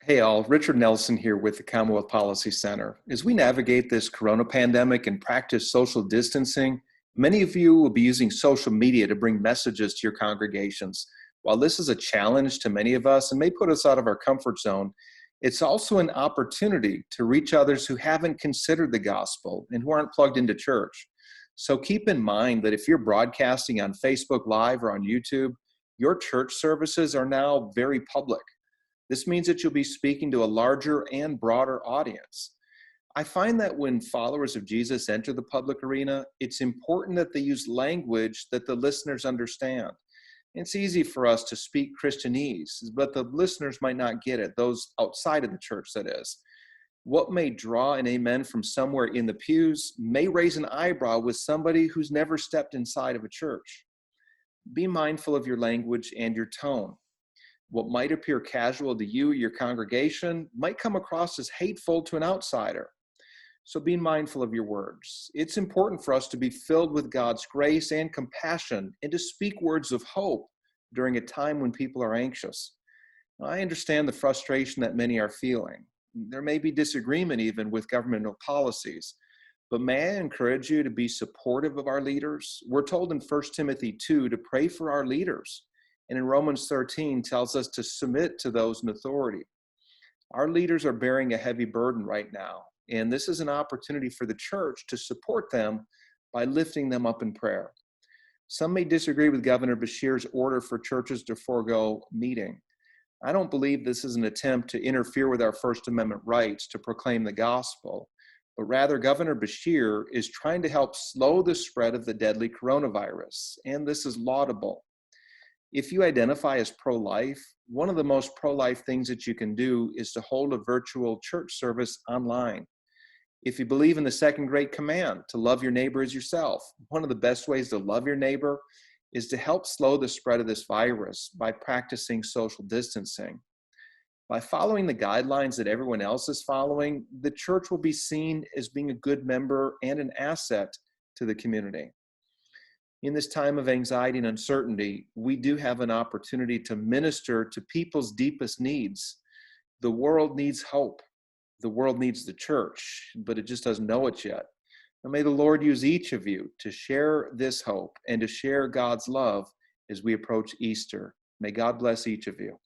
Hey all, Richard Nelson here with the Commonwealth Policy Center. As we navigate this corona pandemic and practice social distancing, many of you will be using social media to bring messages to your congregations. While this is a challenge to many of us and may put us out of our comfort zone, it's also an opportunity to reach others who haven't considered the gospel and who aren't plugged into church. So keep in mind that if you're broadcasting on Facebook Live or on YouTube, your church services are now very public. This means that you'll be speaking to a larger and broader audience. I find that when followers of Jesus enter the public arena, it's important that they use language that the listeners understand. It's easy for us to speak Christianese, but the listeners might not get it, those outside of the church, that is. What may draw an amen from somewhere in the pews may raise an eyebrow with somebody who's never stepped inside of a church. Be mindful of your language and your tone. What might appear casual to you or your congregation might come across as hateful to an outsider. So be mindful of your words. It's important for us to be filled with God's grace and compassion and to speak words of hope during a time when people are anxious. Now, I understand the frustration that many are feeling. There may be disagreement even with governmental policies, but may I encourage you to be supportive of our leaders? We're told in 1 Timothy 2 to pray for our leaders. And in Romans 13 tells us to submit to those in authority. Our leaders are bearing a heavy burden right now, and this is an opportunity for the church to support them by lifting them up in prayer. Some may disagree with Governor Beshear's order for churches to forego meeting. I don't believe this is an attempt to interfere with our First Amendment rights to proclaim the gospel, but rather Governor Beshear is trying to help slow the spread of the deadly coronavirus, and this is laudable. If you identify as pro-life, one of the most pro-life things that you can do is to hold a virtual church service online. If you believe in the second great command, to love your neighbor as yourself, one of the best ways to love your neighbor is to help slow the spread of this virus by practicing social distancing. By following the guidelines that everyone else is following, the church will be seen as being a good member and an asset to the community. In this time of anxiety and uncertainty, we do have an opportunity to minister to people's deepest needs. The world needs hope. The world needs the church, but it just doesn't know it yet. And may the Lord use each of you to share this hope and to share God's love as we approach Easter. May God bless each of you.